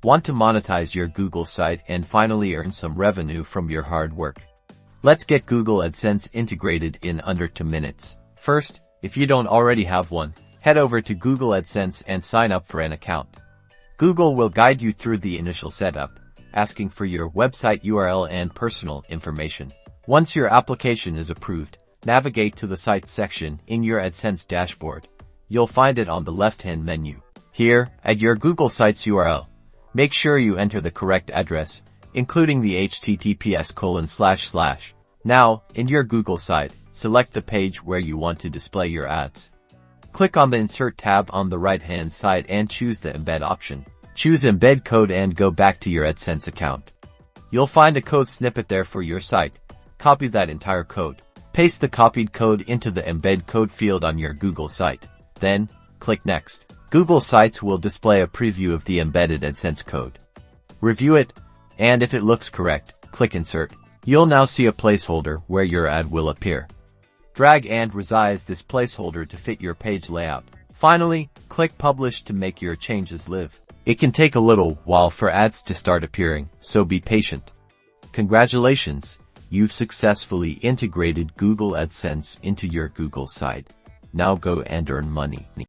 Want to monetize your Google site and finally earn some revenue from your hard work? Let's get Google AdSense integrated in under 2 minutes. First, if you don't already have one, head over to Google AdSense and sign up for an account. Google will guide you through the initial setup, asking for your website URL and personal information. Once your application is approved, navigate to the Sites section in your AdSense dashboard. You'll find it on the left-hand menu. Here, add your Google Sites URL. Make sure you enter the correct address, including the https://. Now, in your Google site, select the page where you want to display your ads. Click on the Insert tab on the right-hand side and choose the Embed option. Choose Embed Code and go back to your AdSense account. You'll find a code snippet there for your site. Copy that entire code. Paste the copied code into the Embed Code field on your Google site. Then, click Next. Google Sites will display a preview of the embedded AdSense code. Review it, and if it looks correct, click Insert. You'll now see a placeholder where your ad will appear. Drag and resize this placeholder to fit your page layout. Finally, click Publish to make your changes live. It can take a little while for ads to start appearing, so be patient. Congratulations, you've successfully integrated Google AdSense into your Google site. Now go and earn money.